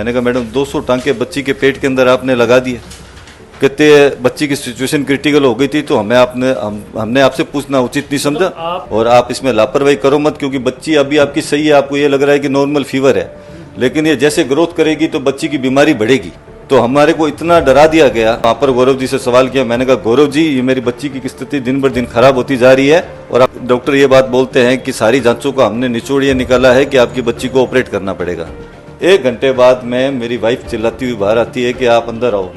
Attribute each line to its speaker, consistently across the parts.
Speaker 1: मैंने कहा मैडम 200 टांके बच्ची के पेट के अंदर आपने लगा दिए। कहते बच्ची की सिचुएशन क्रिटिकल हो गई थी तो हमने आपसे पूछना उचित नहीं समझा और आप इसमें लापरवाही करो मत, क्योंकि बच्ची अभी आपकी सही है, आपको ये लग रहा है कि नॉर्मल फीवर है, लेकिन ये जैसे ग्रोथ करेगी तो बच्ची की बीमारी बढ़ेगी। तो हमारे को इतना डरा दिया गया। वहाँ पर गौरव जी से सवाल किया, मैंने कहा गौरव जी ये मेरी बच्ची की स्थिति दिन बर दिन खराब होती जा रही है और आप डॉक्टर ये बात बोलते हैं कि सारी जांचों को हमने निचोड़ ये निकाला है कि आपकी बच्ची को ऑपरेट करना पड़ेगा। 1 घंटे बाद में मेरी वाइफ चिल्लाती हुई बाहर आती है कि आप अंदर आओ,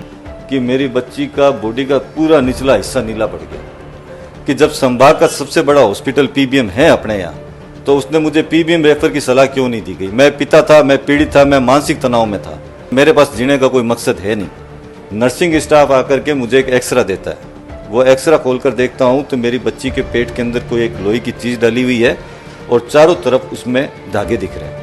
Speaker 1: कि मेरी बच्ची का बॉडी का पूरा निचला हिस्सा नीला पड़ गया। कि जब संभाग का सबसे बड़ा हॉस्पिटल पीबीएम है अपने यहाँ, तो उसने मुझे पीबीएम रेफर की सलाह क्यों नहीं दी गई। मैं पिता था, मैं पीड़ित था, मैं मानसिक तनाव में था, मेरे पास जीने का कोई मकसद है नहीं। नर्सिंग स्टाफ आकर के मुझे एक एक्सरा देता है, वो एक्सरा खोलकर देखता हूँ तो मेरी बच्ची के पेट के अंदर कोई एक लोहे की चीज डाली हुई है और चारों तरफ उसमें धागे दिख रहे हैं।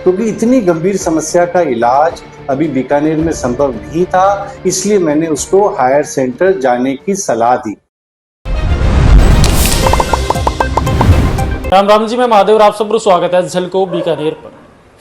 Speaker 2: क्योंकि इतनी गंभीर समस्या का इलाज अभी बीकानेर में संभव नहीं था, इसलिए मैंने उसको हायर सेंटर जाने की सलाह दी।
Speaker 3: राम राम जी, मैं महादेव, आप सबको स्वागत है झलको बीकानेर पर।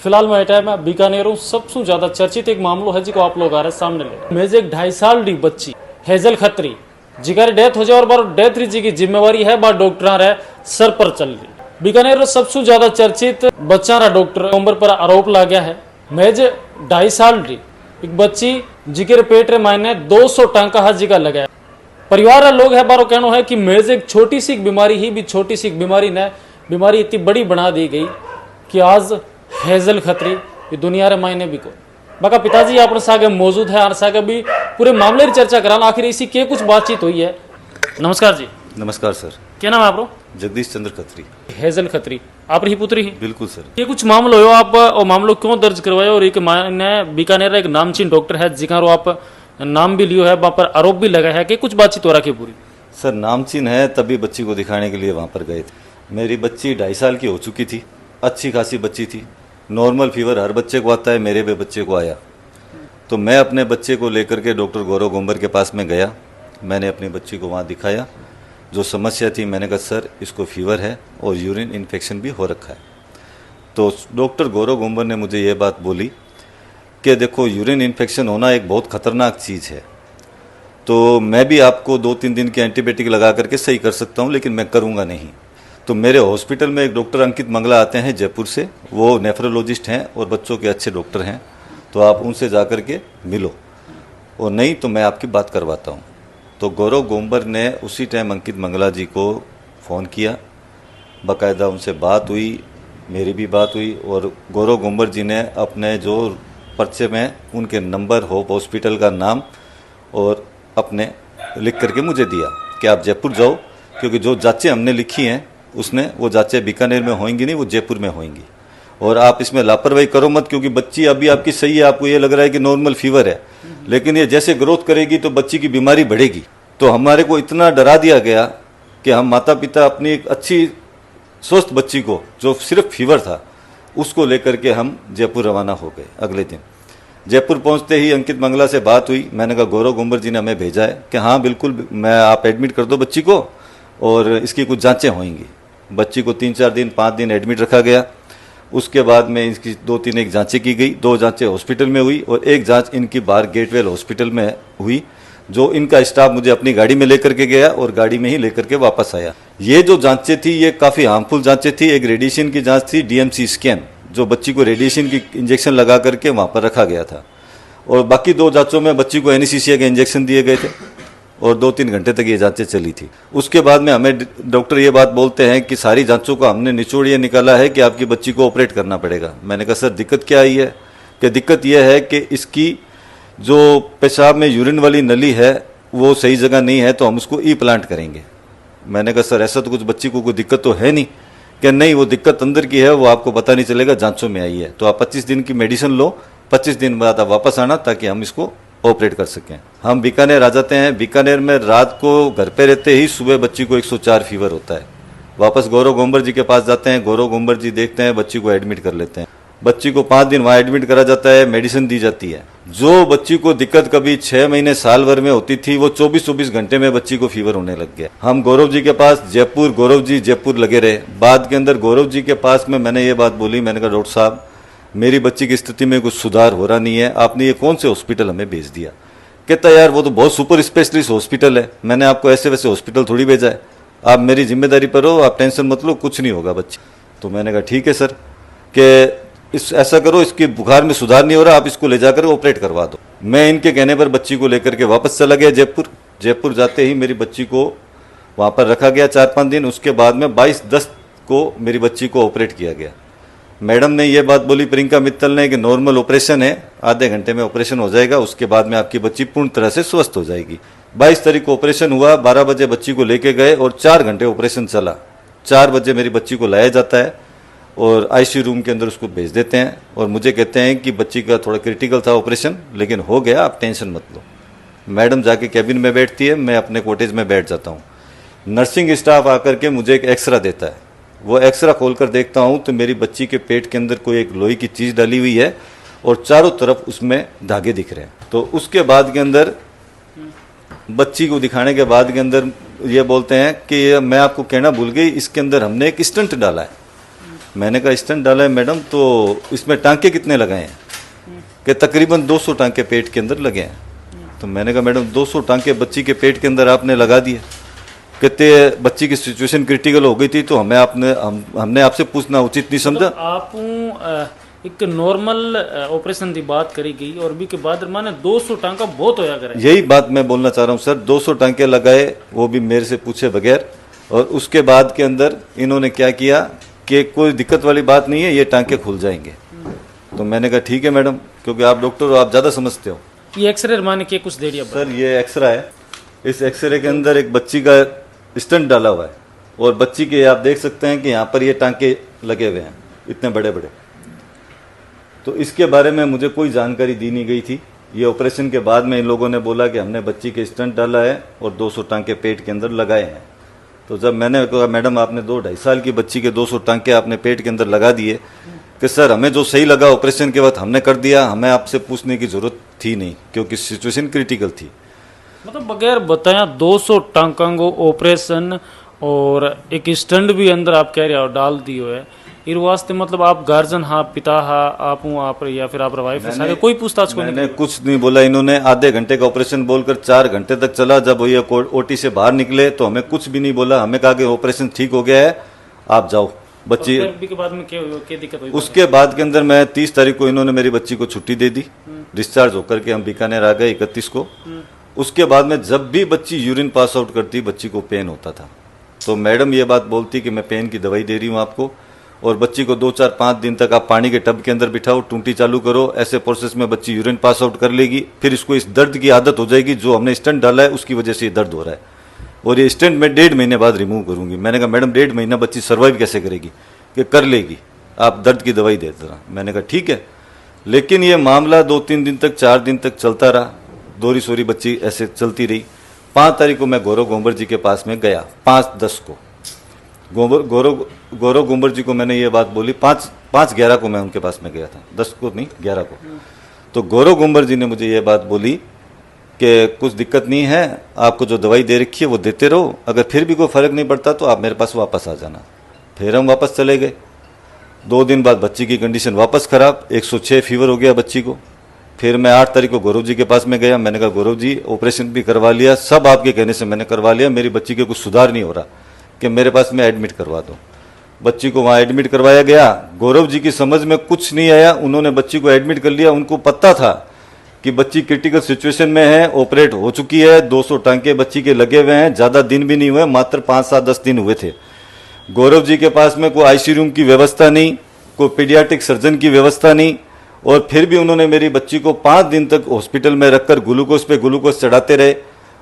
Speaker 3: फिलहाल मैं टाइम में बीकानेर हूँ। सबसे ज्यादा चर्चित एक मामलो है जिसको आप लोग आ रहे सामने ले। मेरे एक 2.5 साल डी बच्ची हेजल खत्री जिगर डेथ हो जाए और बार डेथ जी की जिम्मेवारी है बार डॉक्टर है सर पर चल रही। बीकानेर में सबसे ज्यादा चर्चित बच्चा रहा डॉक्टर उम्र पर आरोप ला गया है। मेज 2.5 साल री एक बच्ची जिगर पेट रे मायने 200 टांका हाथ जिगा लगाया। परिवार लोग है बारो कहना है कि मेज एक छोटी सी बीमारी ही भी छोटी सी बीमारी ने बीमारी इतनी बड़ी बना दी गई कि आज हेजल खत्री ये दुनिया रे मायने भी को बाका पिताजी अपने सागे मौजूद है और सागे भी पूरे मामले की चर्चा कराना। आखिर इसी के कुछ बातचीत हुई है। नमस्कार जी।
Speaker 1: नमस्कार सर।
Speaker 3: क्या नाम है आपको?
Speaker 1: जगदीश चंद्र खत्री।
Speaker 3: हेजल खत्री आप ही पुत्री ही?
Speaker 1: बिल्कुल सर।
Speaker 3: ये कुछ मामलो हो आप और मामलो क्यों दर्ज करवाए और एक मायने बीकानेर एक नामचीन डॉक्टर है जिकारो आप नाम भी लियो है वहां पर आरोप भी लगा है कि कुछ बातचीत हो रखी पूरी?
Speaker 1: सर नामचीन है तभी बच्ची को दिखाने के लिए वहाँ पर गए थे। मेरी बच्ची 2.5 साल की हो चुकी थी, अच्छी खासी बच्ची थी, नॉर्मल फीवर हर बच्चे को आता है, मेरे भी बच्चे को आया। तो मैं अपने बच्चे को लेकर के डॉक्टर गौरव गोंबर के पास में गया। मैंने अपनी बच्ची को वहाँ दिखाया, जो समस्या थी मैंने कहा सर इसको फीवर है और यूरिन इन्फेक्शन भी हो रखा है। तो डॉक्टर गौरव गोंबर ने मुझे ये बात बोली कि देखो यूरिन इन्फेक्शन होना एक बहुत खतरनाक चीज़ है, तो मैं भी आपको 2-3 दिन की एंटीबायोटिक लगा करके सही कर सकता हूँ, लेकिन मैं करूँगा नहीं। तो मेरे हॉस्पिटल में एक डॉक्टर अंकित मंगला आते हैं जयपुर से, वो नेफ्रोलॉजिस्ट हैं और बच्चों के अच्छे डॉक्टर हैं, तो आप उनसे जा कर के मिलो और नहीं तो मैं आपकी बात करवाता हूँ। तो गौरव गोंबर ने उसी टाइम अंकित मंगला जी को फ़ोन किया, बाकायदा उनसे बात हुई, मेरी भी बात हुई और गौरव गोंबर जी ने अपने जो पर्चे में उनके नंबर, होप हॉस्पिटल का नाम और अपने लिख करके मुझे दिया कि आप जयपुर जाओ, क्योंकि जो जांचें हमने लिखी हैं उसने वो जांचें बीकानेर में होंगी नहीं, वो जयपुर में होंगी और आप इसमें लापरवाही करो मत, क्योंकि बच्ची अभी आपकी सही है, आपको ये लग रहा है कि नॉर्मल फीवर है, लेकिन ये जैसे ग्रोथ करेगी तो बच्ची की बीमारी बढ़ेगी। तो हमारे को इतना डरा दिया गया कि हम माता पिता अपनी एक अच्छी स्वस्थ बच्ची को जो सिर्फ फीवर था उसको लेकर के हम जयपुर रवाना हो गए। अगले दिन जयपुर पहुंचते ही अंकित मंगला से बात हुई। मैंने कहा गौरव गोंबर जी ने हमें भेजा है कि हाँ बिल्कुल मैं आप एडमिट कर दो बच्ची को और इसकी कुछ जांचें होंगी। बच्ची को 3-4 दिन 5 दिन एडमिट रखा गया। उसके बाद में इसकी 2-3 एक जांचें की गई, 2 जांचें हॉस्पिटल में हुई और 1 जांच इनकी बाहर गेटवेल हॉस्पिटल में हुई, जो इनका स्टाफ मुझे अपनी गाड़ी में लेकर के गया और गाड़ी में ही लेकर के वापस आया। ये जो जांचें थी ये काफ़ी हार्मफुल जांचें थी। एक रेडिएशन की जांच थी, डीएमसी स्कैन, जो बच्ची को रेडिएशन की इंजेक्शन लगा करके वहाँ पर रखा गया था, और बाकी 2 जांचों में बच्ची को एनेस्थीसिया के इंजेक्शन दिए गए थे और 2-3 घंटे तक ये जांचें चली थी। उसके बाद में हमें डॉक्टर ये बात बोलते हैं कि सारी जांचों को हमने निचोड़ ये निकाला है कि आपकी बच्ची को ऑपरेट करना पड़ेगा। मैंने कहा सर दिक्कत क्या आई है? कि दिक्कत यह है कि इसकी जो पेशाब में यूरिन वाली नली है वो सही जगह नहीं है, तो हम उसको ई प्लांट करेंगे। मैंने कहा सर ऐसा तो कुछ बच्ची को कोई दिक्कत तो है नहीं? कि नहीं, वो दिक्कत अंदर की है, वो आपको पता नहीं चलेगा, जांचों में आई है, तो आप 25 दिन की मेडिसिन लो, 25 दिन बाद आप वापस आना ताकि हम इसको ऑपरेट कर सकें। हम बीकानेर आ जाते हैं। बीकानेर में रात को घर पे रहते ही सुबह बच्ची को 104 फीवर होता है। वापस गौरव गोंबर जी के पास जाते हैं, गौरव गोंबर जी देखते हैं, बच्ची को एडमिट कर लेते हैं। बच्ची को 5 दिन वहाँ एडमिट करा जाता है, मेडिसिन दी जाती है। जो बच्ची को दिक्कत कभी 6 महीने साल भर में होती थी वो 24-24 घंटे में बच्ची को फीवर होने लग गया। हम गौरव जी के पास जयपुर, गौरव जी जयपुर लगे रहे। बाद के अंदर गौरव जी के पास में मैंने ये बात बोली, मैंने कहा डॉक्टर साहब मेरी बच्ची की स्थिति में कुछ सुधार हो रहा नहीं है, आपने ये कौन से हॉस्पिटल हमें भेज दिया। कहता यार वो तो बहुत सुपर स्पेशलिस्ट हॉस्पिटल है, मैंने आपको ऐसे वैसे हॉस्पिटल थोड़ी भेजा है, आप मेरी जिम्मेदारी पर हो, आप टेंशन मत लो, कुछ नहीं होगा बच्ची। तो मैंने कहा ठीक है सर, कि ऐसा करो, इसकी बुखार में सुधार नहीं हो रहा, आप इसको ले जाकर ऑपरेट करवा दो। मैं इनके कहने पर बच्ची को लेकर के वापस चला गया जयपुर। जयपुर जाते ही मेरी बच्ची को वहाँ पर रखा गया 4-5 दिन। उसके बाद में 22/10 को मेरी बच्ची को ऑपरेट किया गया। मैडम ने ये बात बोली प्रियंका मित्तल ने कि नॉर्मल ऑपरेशन है, आधे घंटे में ऑपरेशन हो जाएगा, उसके बाद में आपकी बच्ची पूर्ण तरह से स्वस्थ हो जाएगी। 22 तारीख को ऑपरेशन हुआ, 12 बजे बच्ची को लेके गए और 4 घंटे ऑपरेशन चला। 4 बजे मेरी बच्ची को लाया जाता है और आईसीयू रूम के अंदर उसको भेज देते हैं और मुझे कहते हैं कि बच्ची का थोड़ा क्रिटिकल था ऑपरेशन, लेकिन हो गया, आप टेंशन मत लो। मैडम जाके कैबिन में बैठती है, मैं अपने कॉटेज में बैठ जाता हूँ। नर्सिंग स्टाफ आकर के मुझे एक एक्सरा देता है, वो एक्सरा खोलकर देखता हूँ तो मेरी बच्ची के पेट के अंदर कोई एक लोहे की चीज़ डाली हुई है और चारों तरफ उसमें धागे दिख रहे हैं। तो उसके बाद के अंदर बच्ची को दिखाने के बाद के अंदर ये बोलते हैं कि मैं आपको कहना भूल गई, इसके अंदर हमने एक स्टंट डाला है। मैंने कहा स्टंट डाला है मैडम, तो इसमें टांके कितने लगाए हैं? कि तकरीबन 200 टांके पेट के अंदर लगे हैं। तो मैंने कहा मैडम 200 टांके बच्ची के पेट के अंदर आपने लगा दिए। कहते बच्ची की सिचुएशन क्रिटिकल हो गई थी तो हमने आपसे पूछना उचित नहीं समझा।
Speaker 3: मतलब आप एक नॉर्मल ऑपरेशन की बात करी गई और भी के बाद माने 200 टांका बहुत होया करे।
Speaker 1: यही बात मैं बोलना चाह रहा हूँ सर, 200 टांके लगाए, वो भी मेरे से पूछे बगैर। और उसके बाद के अंदर इन्होंने क्या किया कि कोई दिक्कत वाली बात नहीं है, ये टांके खुल जाएंगे। तो मैंने कहा ठीक है मैडम, क्योंकि आप डॉक्टर हो, आप ज़्यादा समझते हो।
Speaker 3: ये एक्सरे माने के कुछ देर
Speaker 1: सर ये एक्सरा है, इस एक्सरे के अंदर एक बच्ची का स्टंट डाला हुआ है और बच्ची के आप देख सकते हैं कि यहाँ पर ये टांके लगे हुए हैं इतने बड़े बड़े। तो इसके बारे में मुझे कोई जानकारी दी नहीं गई थी। ये ऑपरेशन के बाद में इन लोगों ने बोला कि हमने बच्ची के स्टंट डाला है और 200 टांके पेट के अंदर लगाए हैं। तो जब मैंने कहा मैडम आपने 2-2.5 साल की बच्ची के 200 टांके आपने पेट के अंदर लगा दिए, कि सर हमें जो सही लगा ऑपरेशन के बाद हमने कर दिया, हमें आपसे पूछने की जरूरत थी नहीं, क्योंकि सिचुएशन क्रिटिकल थी।
Speaker 3: मतलब बगैर बताया 200 टांका को ऑपरेशन और एक स्टंट भी अंदर आप कह रहे हो डाल दियो है। इस वास्ते मतलब आप गार्जियन हाँ, पिता हाँ, आप या फिर आप वाइफ है, सारे कोई पूछताछ को
Speaker 1: मैंने कुछ नहीं बोला। इन्होंने आधे घंटे का ऑपरेशन बोलकर 4 घंटे तक चला। जब ये ओटी से बाहर निकले तो हमें कुछ भी नहीं बोला, हमें कहा कि ऑपरेशन ठीक हो गया है, आप जाओ। बच्ची
Speaker 3: के बाद में क्या दिक्कत हुई?
Speaker 1: उसके बाद के अंदर मैं 30 तारीख को इन्होंने मेरी बच्ची को छुट्टी दे दी, डिस्चार्ज होकर के हम बीकानेर आ गए 31 को। उसके बाद में जब भी बच्ची यूरिन पास आउट करती बच्ची को पेन होता था, तो मैडम ये बात बोलती कि मैं पेन की दवाई दे रही हूँ आपको, और बच्ची को 2-4-5 दिन तक आप पानी के टब के अंदर बिठाओ, टूंटी चालू करो, ऐसे प्रोसेस में बच्ची यूरिन पास आउट कर लेगी। फिर इसको इस दर्द की आदत हो जाएगी, जो हमने स्टंट डाला है उसकी वजह से ये दर्द हो रहा है, और ये स्टंट मैं 1.5 महीने बाद रिमूव करूंगी। मैंने कहा मैडम 1.5 महीना बच्ची सर्वाइव कैसे करेगी? कि कर लेगी, आप दर्द की दवाई दे देना। मैंने कहा ठीक है। लेकिन ये मामला 2-3 दिन तक 4 दिन तक चलता रहा, दोरी सोरी बच्ची ऐसे चलती रही। 5 तारीख को मैं गौरव गोंबर जी के पास में गया, 5-10 को। गौरव गोंबर जी को मैंने ये बात बोली, 5-11 को मैं उनके पास में गया था, 10 को नहीं 11 को। तो गौरव गोंबर जी ने मुझे ये बात बोली कि कुछ दिक्कत नहीं है, आपको जो दवाई दे रखी है वो देते रहो, अगर फिर भी कोई फर्क नहीं पड़ता तो आप मेरे पास वापस आ जाना। फिर हम वापस चले गए। 2 दिन बाद बच्ची की कंडीशन वापस खराब, 106 फीवर हो गया बच्ची को। फिर मैं 8 तारीख को गौरव जी के पास में गया। मैंने कहा गौरव जी ऑपरेशन भी करवा लिया, सब आपके कहने से मैंने करवा लिया, मेरी बच्ची के कुछ सुधार नहीं हो रहा, कि मेरे पास में एडमिट करवा दो। बच्ची को वहाँ एडमिट करवाया गया। गौरव जी की समझ में कुछ नहीं आया, उन्होंने बच्ची को एडमिट कर लिया। उनको पता था कि बच्ची क्रिटिकल सिचुएशन में है, ऑपरेट हो चुकी है, 200 टांके बच्ची के लगे हुए हैं, ज़्यादा दिन भी नहीं हुए, मात्र 5-7-10 दिन हुए थे। गौरव जी के पास में कोई आईसीयू रूम की व्यवस्था नहीं, कोई पीडियाट्रिक सर्जन की व्यवस्था नहीं, और फिर भी उन्होंने मेरी बच्ची को 5 दिन तक हॉस्पिटल में रखकर ग्लूकोज पे ग्लूकोज चढ़ाते रहे।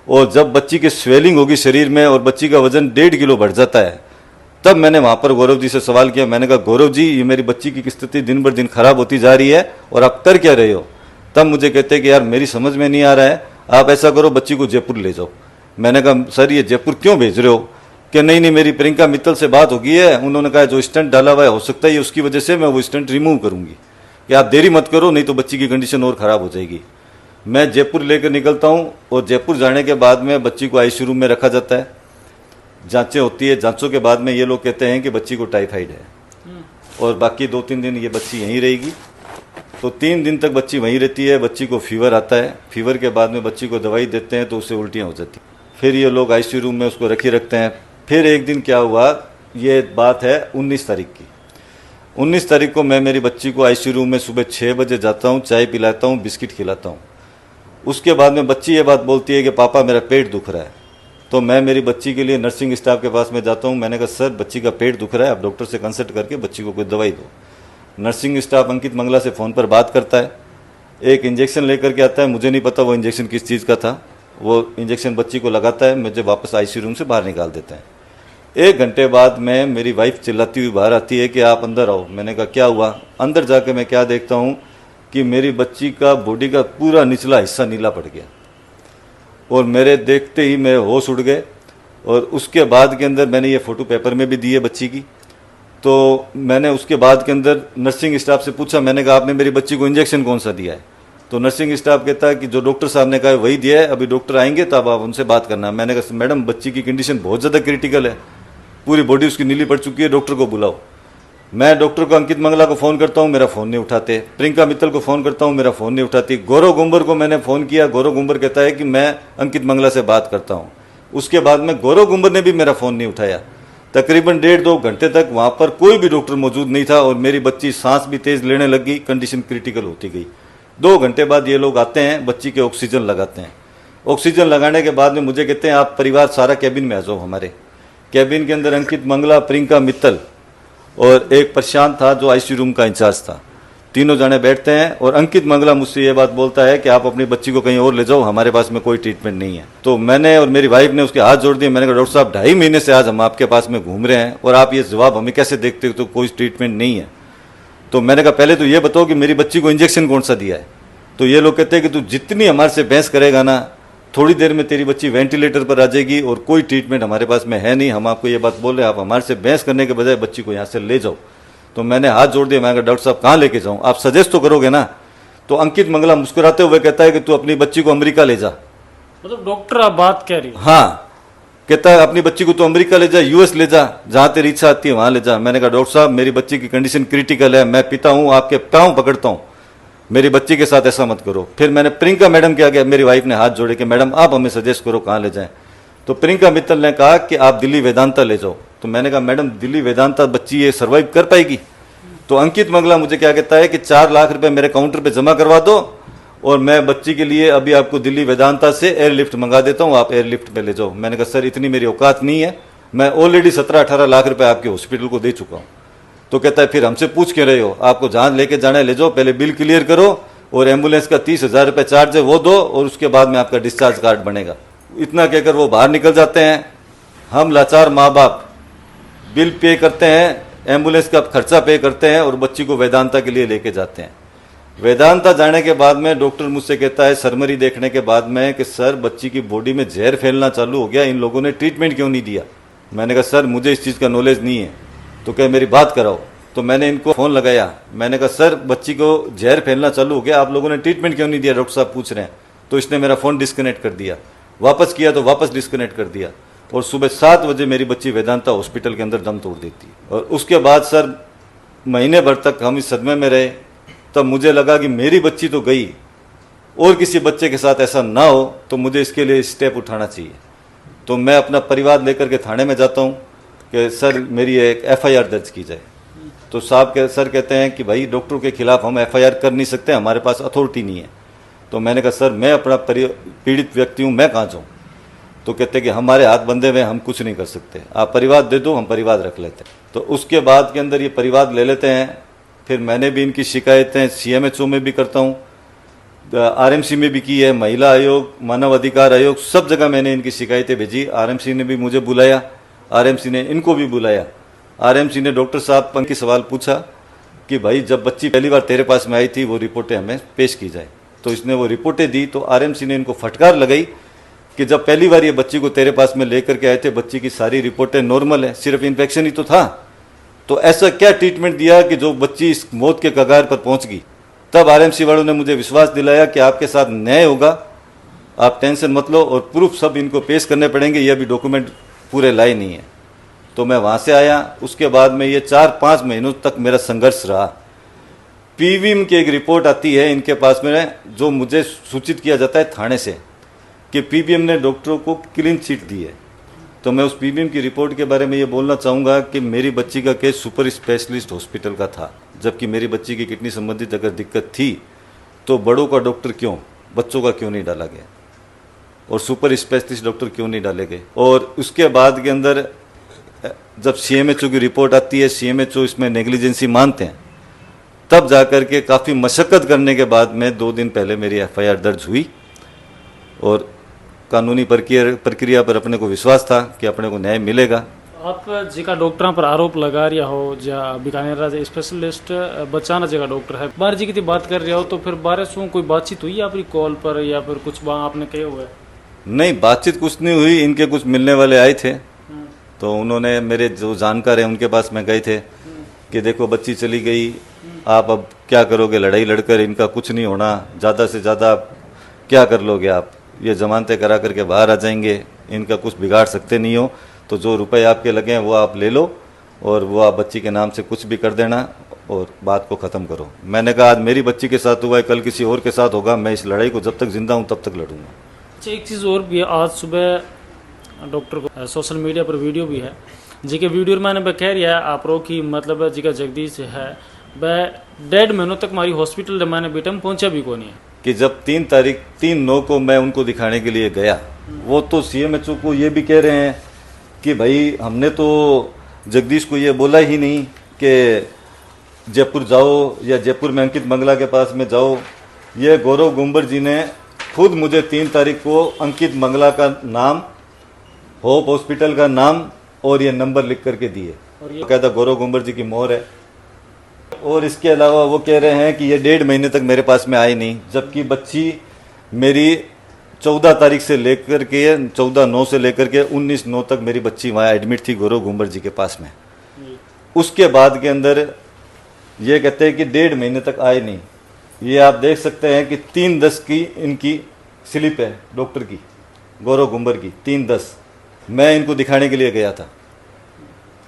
Speaker 1: और जब बच्ची की स्वेलिंग होगी शरीर में और बच्ची का वजन 1.5 किलो बढ़ जाता है, तब मैंने वहाँ पर गौरव जी से सवाल किया। मैंने कहा गौरव जी ये मेरी बच्ची की स्थिति दिन बर दिन खराब होती जा रही है और आप कर क्या रहे हो? तब मुझे कहते हैं कि यार मेरी समझ में नहीं आ रहा है, आप ऐसा करो बच्ची को जयपुर ले जाओ। मैंने कहा सर ये जयपुर क्यों भेज रहे हो? कि नहीं मेरी प्रियंका मित्तल से बात हो गई है, उन्होंने कहा जो स्टंट डाला हुआ है हो सकता है उसकी वजह से मैं वो स्टंट रिमूव करूंगी, कि आप देरी मत करो नहीं तो बच्ची की कंडीशन और ख़राब हो जाएगी। मैं जयपुर लेकर निकलता हूँ और जयपुर जाने के बाद में बच्ची को आईसीयू रूम में रखा जाता है, जांचें होती है। जांचों के बाद में ये लोग कहते हैं कि बच्ची को टाइफाइड है और बाकी 2-3 दिन ये बच्ची यहीं रहेगी। तो 3 दिन तक बच्ची वहीं रहती है। बच्ची को फीवर आता है, फीवर के बाद में बच्ची को दवाई देते हैं तो उसे उल्टियाँ हो जाती। फिर ये लोग आईसीयू रूम में उसको रखते हैं। फिर एक दिन क्या हुआ, ये बात है 19 तारीख की। 19 तारीख को मैं मेरी बच्ची को आईसीयू रूम में सुबह 6 बजे जाता हूँ, चाय पिलाता हूँ, बिस्किट खिलाता हूँ। उसके बाद में बच्ची ये बात बोलती है कि पापा मेरा पेट दुख रहा है। तो मैं मेरी बच्ची के लिए नर्सिंग स्टाफ के पास में जाता हूँ। मैंने कहा सर बच्ची का पेट दुख रहा है, आप डॉक्टर से कंसल्ट करके बच्ची को कोई दवाई दो। नर्सिंग स्टाफ अंकित मंगला से फ़ोन पर बात करता है, एक इंजेक्शन लेकर के आता है। मुझे नहीं पता वो इंजेक्शन किस चीज़ का था। वो इंजेक्शन बच्ची को लगाता है, मुझे वापस आईसीयू रूम से बाहर निकाल देता है। 1 घंटे बाद में मेरी वाइफ चिल्लाती हुई बाहर आती है कि आप अंदर आओ। मैंने कहा क्या हुआ? अंदर जाके मैं क्या देखता हूँ कि मेरी बच्ची का बॉडी का पूरा निचला हिस्सा नीला पड़ गया और मेरे देखते ही मेरे होश उड़ गए। और उसके बाद के अंदर मैंने ये फ़ोटो पेपर में भी दी है बच्ची की। तो मैंने उसके बाद के अंदर नर्सिंग स्टाफ से पूछा, मैंने कहा आपने मेरी बच्ची को इंजेक्शन कौन सा दिया है? तो नर्सिंग स्टाफ कहता है कि जो डॉक्टर साहब ने कहा है वही दिया है, अभी डॉक्टर आएंगे तब आप उनसे बात करना। मैंने कहा मैडम बच्ची की कंडीशन बहुत ज़्यादा क्रिटिकल है, पूरी बॉडी उसकी नीली पड़ चुकी है, डॉक्टर को बुलाओ। मैं डॉक्टर को अंकित मंगला को फ़ोन करता हूँ, मेरा फ़ोन नहीं उठाते। प्रियंका मित्तल को फ़ोन करता हूँ, मेरा फ़ोन नहीं उठाती। गौरव गुंबर को मैंने फ़ोन किया, गौरव गुंबर कहता है कि मैं अंकित मंगला से बात करता हूँ। उसके बाद में गौरव गुंबर ने भी मेरा फ़ोन नहीं उठाया। तकरीबन 1.5-2 घंटे तक वहाँ पर कोई भी डॉक्टर मौजूद नहीं था और मेरी बच्ची सांस भी तेज़ लेने लगी, कंडीशन क्रिटिकल होती गई। 2 घंटे बाद ये लोग आते हैं, बच्ची के ऑक्सीजन लगाते हैं। ऑक्सीजन लगाने के बाद में मुझे कहते हैं आप परिवार सारा कैबिन में आ जाओ। हमारे कैबिन के अंदर अंकित मंगला, प्रियंका मित्तल और एक प्रशांत था जो आईसीयू रूम का इंचार्ज था। तीनों जाने बैठते हैं और अंकित मंगला मुझसे ये बात बोलता है कि आप अपनी बच्ची को कहीं और ले जाओ, हमारे पास में कोई ट्रीटमेंट नहीं है। तो मैंने और मेरी वाइफ ने उसके हाथ जोड़ दिए। मैंने कहा डॉक्टर साहब 2.5 महीने से आज हम आपके पास में घूम रहे हैं और आप ये जवाब हमें कैसे देखते हो तो कोई ट्रीटमेंट नहीं है। तो मैंने कहा पहले तो ये बताओ कि मेरी बच्ची को इंजेक्शन कौन सा दिया है? तो ये लोग कहते हैं कि तू जितनी हमारे से बहस करेगा ना, थोड़ी देर में तेरी बच्ची वेंटिलेटर पर आ जाएगी और कोई ट्रीटमेंट हमारे पास में है नहीं। हम आपको ये बात बोल रहे हैं, आप हमारे से बहस करने के बजाय बच्ची को यहाँ से ले जाओ। तो मैंने हाथ जोड़ दिया। मैं कहा डॉक्टर साहब कहाँ लेके जाऊँ, आप सजेस्ट तो करोगे ना? तो अंकित मंगला मुस्कुराते हुए कहता है कि तू अपनी बच्ची को अमेरिका ले जा।
Speaker 3: मतलब डॉक्टर आप बात कह रही हो?
Speaker 1: हाँ, कहता है अपनी बच्ची को तो अमेरिका ले जा, यूएस ले जा, जहाँ तेरी इच्छा आती है वहाँ ले जा। मैंने कहा डॉक्टर साहब मेरी बच्ची की कंडीशन क्रिटिकल है, मैं पिता हूँ, आपके पाँव पकड़ता हूँ, मेरी बच्ची के साथ ऐसा मत करो। फिर मैंने प्रियंका मैडम के आगे मेरी वाइफ ने हाथ जोड़े कि मैडम आप हमें सजेस्ट करो कहाँ ले जाएं। तो प्रियंका मित्तल ने कहा कि आप दिल्ली वेदांता ले जाओ। तो मैंने कहा मैडम दिल्ली वेदांता बच्ची ये सर्वाइव कर पाएगी? तो अंकित मंगला मुझे क्या कहता है कि 4 लाख रुपए मेरे काउंटर पे जमा करवा दो और मैं बच्ची के लिए अभी आपको दिल्ली वेदांता से एयरलिफ्ट मंगा देता हूँ, आप एयरलिफ्ट पे ले जाओ। मैंने कहा सर इतनी मेरी औकात नहीं है, मैं ऑलरेडी 17-18 लाख रुपए आपके हॉस्पिटल को दे चुका हूँ। तो कहता है फिर हमसे पूछ क्यों रहे हो, आपको जहाँ लेके जाना है ले जाओ, पहले बिल क्लियर करो और एम्बुलेंस का 30,000 रुपये चार्ज है वो दो और उसके बाद में आपका डिस्चार्ज कार्ड बनेगा। इतना कहकर वो बाहर निकल जाते हैं। हम लाचार माँ बाप बिल पे करते हैं, एम्बुलेंस का खर्चा पे करते हैं और बच्ची को वेदांता के लिए लेके जाते हैं। वेदांता जाने के बाद में डॉक्टर मुझसे कहता है सरमरी देखने के बाद में कि सर बच्ची की बॉडी में जहर फैलना चालू हो गया, इन लोगों ने ट्रीटमेंट क्यों नहीं दिया? मैंने कहा सर मुझे इस चीज़ का नॉलेज नहीं है। तो कहे मेरी बात कराओ। तो मैंने इनको फ़ोन लगाया, मैंने कहा सर बच्ची को जहर फैलना चालू हो गया, आप लोगों ने ट्रीटमेंट क्यों नहीं दिया, डॉक्टर साहब पूछ रहे हैं। तो इसने मेरा फ़ोन डिस्कनेक्ट कर दिया, वापस किया तो वापस डिस्कनेक्ट कर दिया और सुबह 7 बजे मेरी बच्ची वेदांता हॉस्पिटल के अंदर दम तोड़ देती है। और उसके बाद सर महीने भर तक हम इस सदमे में रहे। तब मुझे लगा कि मेरी बच्ची तो गई और किसी बच्चे के साथ ऐसा ना हो, तो मुझे इसके लिए स्टेप उठाना चाहिए। तो मैं अपना परिवार लेकर के थाने में जाता हूँ कि सर मेरी एक FIR दर्ज की जाए। तो सर कहते हैं कि भाई डॉक्टरों के खिलाफ हम FIR कर नहीं सकते, हमारे पास अथॉरिटी नहीं है। तो मैंने कहा सर मैं अपना पीड़ित व्यक्ति हूँ, मैं कहाँ जाऊँ? तो कहते हैं कि हमारे हाथ बंधे हुए हम कुछ नहीं कर सकते, आप परिवार दे दो, हम परिवार रख लेते हैं। तो उसके बाद के अंदर ये परिवार ले लेते हैं। फिर मैंने भी इनकी शिकायतें CMHO में भी करता हूँ, RMC में भी की है, महिला आयोग, मानव अधिकार आयोग, सब जगह मैंने इनकी शिकायतें भेजी। RMC ने भी मुझे बुलाया, RMC ने इनको भी बुलाया। RMC ने डॉक्टर साहब की सवाल पूछा कि भाई जब बच्ची पहली बार तेरे पास में आई थी वो रिपोर्टें हमें पेश की जाए। तो इसने वो रिपोर्टें दी। तो RMC ने इनको फटकार लगाई कि जब पहली बार ये बच्ची को तेरे पास में लेकर के आए थे, बच्ची की सारी रिपोर्टें नॉर्मल है, सिर्फ इन्फेक्शन ही तो था, तो ऐसा क्या ट्रीटमेंट दिया कि जो बच्ची इस मौत के कगार पर पहुंच गई? तब RMC वालों ने मुझे विश्वास दिलाया कि आपके साथ न्याय होगा, आप टेंशन मत लो और प्रूफ सब इनको पेश करने पड़ेंगे, ये अभी डॉक्यूमेंट पूरे लाए नहीं है। तो मैं वहाँ से आया। उसके बाद में ये 4-5 महीनों तक मेरा संघर्ष रहा। पीवीएम की एक रिपोर्ट आती है इनके पास में, जो मुझे सूचित किया जाता है थाने से कि पीवीएम ने डॉक्टरों को क्लीन चिट दी है। तो मैं उस पीवीएम की रिपोर्ट के बारे में ये बोलना चाहूँगा कि मेरी बच्ची का केस सुपर स्पेशलिस्ट हॉस्पिटल का था, जबकि मेरी बच्ची की किडनी संबंधित अगर दिक्कत थी तो बड़ों का डॉक्टर क्यों, बच्चों का क्यों नहीं डाला गया, और सुपर स्पेशलिस्ट डॉक्टर क्यों नहीं डाले गए। और उसके बाद के अंदर जब सीएमएचओ की रिपोर्ट आती है, सीएमएचओ इसमें नेग्लिजेंसी मानते हैं, तब जाकर के काफ़ी मशक्क़त करने के बाद में 2 दिन पहले मेरी एफआईआर दर्ज हुई और कानूनी प्रक्रिया पर अपने को विश्वास था कि अपने को न्याय मिलेगा।
Speaker 3: आप जिका डॉक्टर पर आरोप लगा रहा हो, जा बीकानेर राज स्पेशलिस्ट बचाना जगह डॉक्टर है, बाहर जी की बात कर रहे हो, तो फिर बारह सौ कोई बातचीत हुई आपकी कॉल पर या फिर कुछ वहाँ आपने कहे हुए? नहीं,
Speaker 1: बातचीत कुछ नहीं हुई। इनके कुछ मिलने वाले आए थे तो उन्होंने, मेरे जो जानकार हैं उनके पास में गए थे कि देखो बच्ची चली गई, आप अब क्या करोगे, लड़ाई लड़कर इनका कुछ नहीं होना, ज़्यादा से ज़्यादा क्या कर लोगे आप, ये जमानतें करा करके बाहर आ जाएंगे, इनका कुछ बिगाड़ सकते नहीं हो, तो जो रुपए आपके लगे हैं वो आप ले लो और वो आप बच्ची के नाम से कुछ भी कर देना और बात को ख़त्म करो। मैंने कहा आज मेरी बच्ची के साथ हुआ है, कल किसी और के साथ होगा, मैं इस लड़ाई को जब तक जिंदा हूँ तब तक लड़ूंगा।
Speaker 3: अच्छा, एक चीज़ और भी है, आज सुबह डॉक्टर को सोशल मीडिया पर वीडियो भी है, जी के वीडियो में मैंने कह रहा है आप रो की मतलब जी का जगदीश है वह 1.5 महीनों तक हमारी हॉस्पिटल मैंने बेटा में पहुंचा भी कौन है
Speaker 1: कि जब 3/9 को मैं उनको दिखाने के लिए गया, वो तो सीएमएचओ को ये भी कह रहे हैं कि भाई हमने तो जगदीश को ये बोला ही नहीं कि जयपुर जाओ या जयपुर में अंकित मंगला के पास में जाओ। ये गौरव गुंबर जी ने खुद मुझे 3 तारीख को अंकित मंगला का नाम, होप हॉस्पिटल का नाम और ये नंबर लिख करके दिए, और ये कहता गौरव गुंबर जी की मोहर है। और इसके अलावा वो कह रहे हैं कि ये 1.5 महीने तक मेरे पास में आई नहीं, जबकि बच्ची मेरी 14 तारीख से लेकर के 14/9 से लेकर के 19/9 तक मेरी बच्ची वहाँ एडमिट थी गौरव गुंबर जी के पास में। उसके बाद के अंदर ये कहते हैं कि 1.5 महीने तक आए नहीं। ये आप देख सकते हैं कि 3/10 की इनकी स्लिप है डॉक्टर की, गौरव गुंबर की 3/10। मैं इनको दिखाने के लिए गया था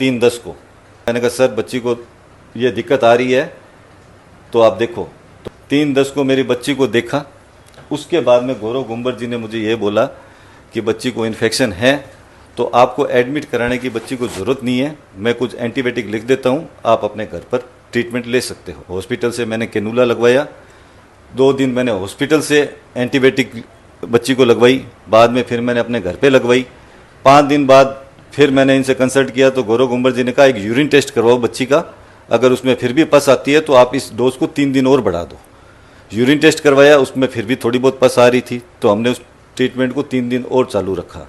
Speaker 1: 3/10 को। मैंने कहा सर बच्ची को ये दिक्कत आ रही है तो आप देखो। तो 3/10 को मेरी बच्ची को देखा। उसके बाद में गौरव गुंबर जी ने मुझे ये बोला कि बच्ची को इन्फेक्शन है तो आपको एडमिट कराने की बच्ची को ज़रूरत नहीं है, मैं कुछ एंटीबायोटिक लिख देता हूँ, आप अपने घर पर ट्रीटमेंट ले सकते हो। हॉस्पिटल से मैंने कैनुला लगवाया, 2 दिन मैंने हॉस्पिटल से एंटीबायोटिक बच्ची को लगवाई, बाद में फिर मैंने अपने घर पे लगवाई। 5 दिन बाद फिर मैंने इनसे कंसल्ट किया तो गौरव गुंबर जी ने कहा एक यूरिन टेस्ट करवाओ बच्ची का, अगर उसमें फिर भी पस आती है तो आप इस डोज को 3 दिन और बढ़ा दो। यूरिन टेस्ट करवाया, उसमें फिर भी थोड़ी बहुत पस आ रही थी तो हमने उस ट्रीटमेंट को 3 दिन और चालू रखा।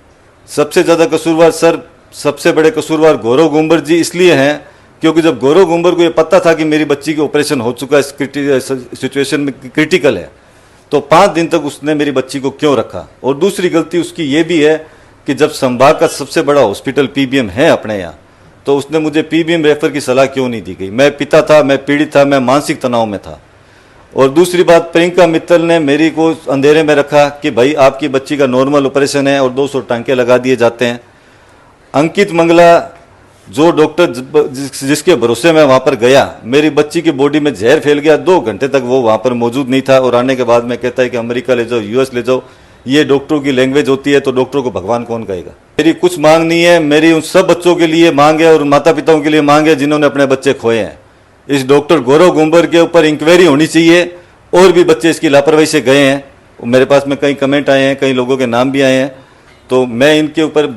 Speaker 1: सबसे ज़्यादा कसूरवार सर, सबसे बड़े कसूरवार गौरव गुंबर जी इसलिए हैं क्योंकि जब गौरव गुंबर को ये पता था कि मेरी बच्ची की ऑपरेशन हो चुका है, सिचुएशन में क्रिटिकल है, तो 5 दिन तक उसने मेरी बच्ची को क्यों रखा। और दूसरी गलती उसकी ये भी है कि जब संभाग का सबसे बड़ा हॉस्पिटल पीबीएम है अपने यहाँ, तो उसने मुझे पीबीएम रेफर की सलाह क्यों नहीं दी गई। मैं पिता था, मैं पीड़ित था, मैं मानसिक तनाव में था। और दूसरी बात, प्रियंका मित्तल ने मेरी को अंधेरे में रखा कि भाई आपकी बच्ची का नॉर्मल ऑपरेशन है और 200 टांके लगा दिए जाते हैं। अंकित मंगला जो डॉक्टर जिसके भरोसे मैं वहाँ पर गया, मेरी बच्ची की बॉडी में जहर फैल गया, 2 घंटे तक वो वहाँ पर मौजूद नहीं था और आने के बाद में कहता है कि अमेरिका ले जाओ, यूएस ले जाओ। ये डॉक्टरों की लैंग्वेज होती है तो डॉक्टरों को भगवान कौन कहेगा। मेरी कुछ मांग नहीं है, मेरी उन सब बच्चों के लिए मांग है और माता पिताओं के लिए मांग है जिन्होंने अपने बच्चे खोए हैं। इस डॉक्टर गौरव गुंबर के ऊपर इंक्वायरी होनी चाहिए। और भी बच्चे इसकी लापरवाही से गए हैं, मेरे पास में कई कमेंट आए हैं, कई लोगों के नाम भी आए हैं, तो मैं इनके ऊपर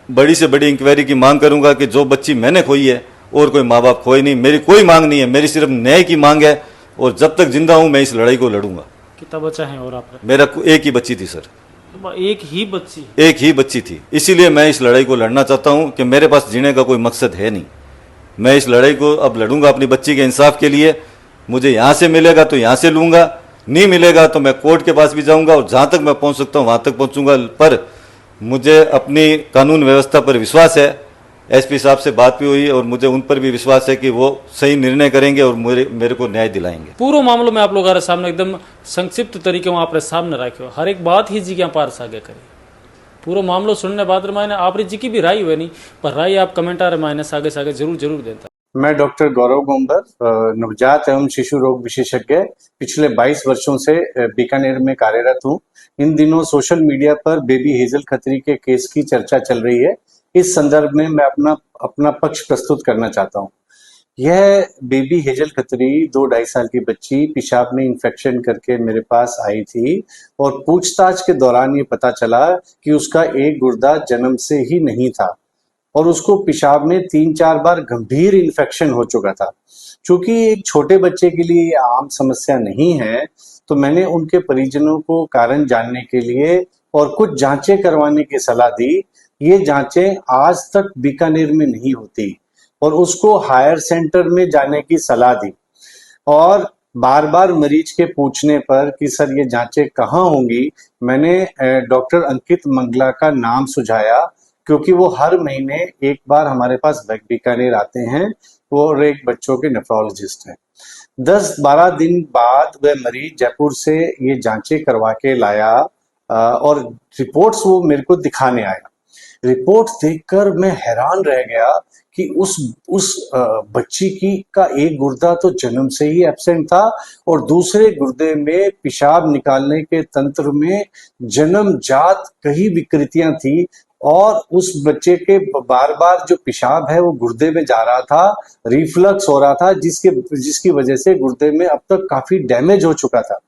Speaker 1: बड़ी से बड़ी इंक्वायरी की मांग करूंगा कि जो बच्ची मैंने खोई है और कोई माँ बाप खोए नहीं। मेरी कोई मांग नहीं है, मेरी सिर्फ न्याय की मांग है और जब तक जिंदा हूं मैं इस लड़ाई को लड़ूंगा।
Speaker 3: कितना बच्चा है और आप?
Speaker 1: मेरा एक ही बच्ची थी सर,
Speaker 3: एक ही बच्ची? एक
Speaker 1: ही बच्ची थी। इसीलिए मैं इस लड़ाई को लड़ना चाहता हूं कि मेरे पास जीने का कोई मकसद है नहीं। मैं इस लड़ाई को अब लड़ूंगा अपनी बच्ची के इंसाफ के लिए। मुझे यहाँ से मिलेगा तो यहाँ से लूंगा, नहीं मिलेगा तो मैं कोर्ट के पास भी जाऊंगा और जहां तक मैं पहुंच सकता हूं वहां तक पहुंचूंगा। पर मुझे अपनी कानून व्यवस्था पर विश्वास है। एसपी साहब से बात भी हुई और मुझे उन पर भी विश्वास है कि वो सही निर्णय करेंगे और मेरे को न्याय दिलाएंगे।
Speaker 3: पूरा मामलों में आप लोग सामने एकदम संक्षिप्त तरीके में आपने सामने रखे, हर एक बात ही जी के पार सागे करी। पूरा मामलो सुनने बाद मैंने आप जी की भी राय हुए नहीं, पर राय आप कमेंट आ रहे मैंने सागे सागे जरूर देता।
Speaker 2: मैं डॉक्टर गौरव गोंबर, नवजात एवं शिशु रोग विशेषज्ञ, पिछले 22 वर्षों से बीकानेर में कार्यरत हूँ। इन दिनों सोशल मीडिया पर बेबी हेजल खत्री के केस की चर्चा चल रही है। इस संदर्भ में मैं अपना पक्ष प्रस्तुत करना चाहता हूँ। यह बेबी हेजल खत्री 2-2.5 साल की बच्ची पेशाब में इन्फेक्शन करके मेरे पास आई थी और पूछताछ के दौरान ये पता चला कि उसका एक गुर्दा जन्म से ही नहीं था और उसको पेशाब में 3-4 बार गंभीर इन्फेक्शन हो चुका था। चूंकि एक छोटे बच्चे के लिए ये आम समस्या नहीं है, तो मैंने उनके परिजनों को कारण जानने के लिए और कुछ जांचें करवाने की सलाह दी। ये जांचें आज तक बीकानेर में नहीं होती और उसको हायर सेंटर में जाने की सलाह दी। और बार बार मरीज के पूछने पर कि सर ये जांचें कहाँ होंगी, मैंने डॉक्टर अंकित मंगला का नाम सुझाया, क्योंकि वो हर महीने एक बार हमारे पास बीकानेर आते हैं। वो एक बच्चों के नेफ्रोलॉजिस्ट हैं। 10-12 दिन बाद वह मरीज जयपुर से ये जांचें करवा के लाया और रिपोर्ट्स वो मेरे को दिखाने आया। रिपोर्ट्स देखकर मैं हैरान रह गया कि उस बच्ची का एक गुर्दा तो जन्म से ही एब्सेंट था और दूसरे गुर्दे में पेशाब निकालने के तंत्र में जन्मजात कई विकृतियां थी और उस बच्चे के बार बार जो पेशाब है वो गुर्दे में जा रहा था, रिफ्लक्स हो रहा था, जिसकी वजह से गुर्दे में अब तक काफी डैमेज हो चुका था।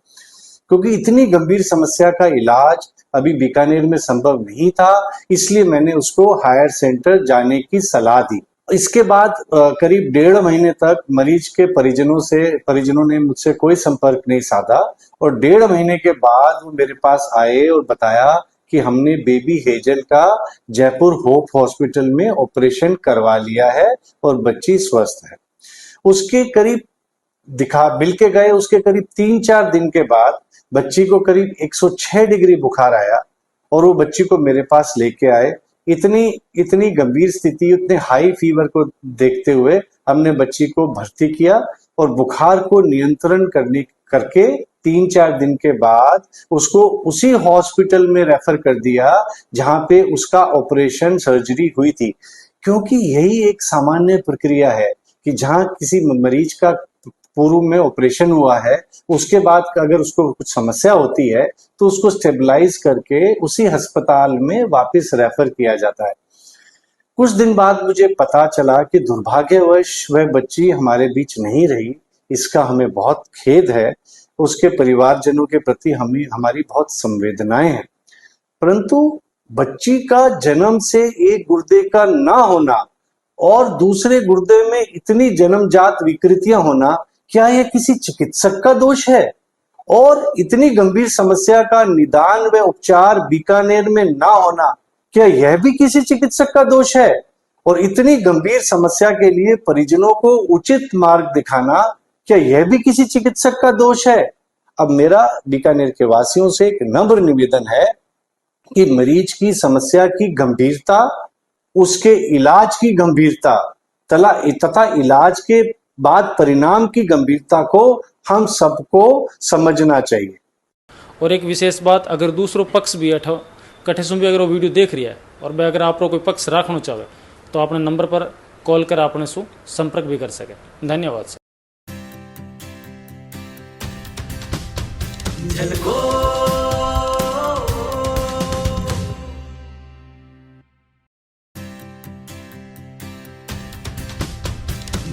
Speaker 2: क्योंकि इतनी गंभीर समस्या का इलाज अभी बीकानेर में संभव नहीं था, इसलिए मैंने उसको हायर सेंटर जाने की सलाह दी। इसके बाद करीब 1.5 महीने तक मरीज के परिजनों ने मुझसे कोई संपर्क नहीं साधा और 1.5 महीने के बाद वो मेरे पास आए और बताया कि हमने बेबी हेजल का जयपुर होप हॉस्पिटल में ऑपरेशन करवा लिया है और बच्ची स्वस्थ है। उसके करीब बिल के गए, उसके करीब 3-4 दिन के बाद बच्ची को करीब 106 डिग्री बुखार आया और वो बच्ची को मेरे पास लेके आए। इतनी गंभीर स्थिति, उतने हाई फीवर को देखते हुए हमने बच्ची को भर्ती किया और बुखार को नियंत्रण करके 3-4 दिन के बाद उसको उसी हॉस्पिटल में रेफर कर दिया जहां पे उसका ऑपरेशन सर्जरी हुई थी। क्योंकि यही एक सामान्य प्रक्रिया है कि जहां किसी मरीज का पूर्व में ऑपरेशन हुआ है, उसके बाद अगर उसको कुछ समस्या होती है तो उसको स्टेबलाइज करके उसी अस्पताल में वापस रेफर किया जाता है। कुछ दिन बाद मुझे पता चला कि दुर्भाग्यवश वह बच्ची हमारे बीच नहीं रही। इसका हमें बहुत खेद है। उसके परिवारजनों के प्रति हमारी बहुत संवेदनाएं हैं। परंतु बच्ची का जन्म से एक गुर्दे का ना होना और दूसरे गुर्दे में इतनी जन्मजात विकृतियां होना, क्या यह किसी चिकित्सक का दोष है? और इतनी गंभीर समस्या का निदान व उपचार बीकानेर में ना होना, क्या यह भी किसी चिकित्सक का दोष है? और इतनी गंभीर समस्या के लिए परिजनों को उचित मार्ग दिखाना, क्या यह भी किसी चिकित्सक का दोष है? अब मेरा बीकानेर के वासियों से एक नम्र निवेदन है कि मरीज की समस्या की गंभीरता, उसके इलाज की गंभीरता तथा इलाज के बाद परिणाम की गंभीरता को हम सबको समझना चाहिए।
Speaker 3: और एक विशेष बात, अगर दूसरों पक्ष भी कठे सुन भी अगर वो वीडियो देख रही है और मैं अगर आप कोई पक्ष रखना चाहे तो अपने नंबर पर कॉल कर अपने से संपर्क भी कर सके। धन्यवाद सर।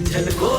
Speaker 4: झलको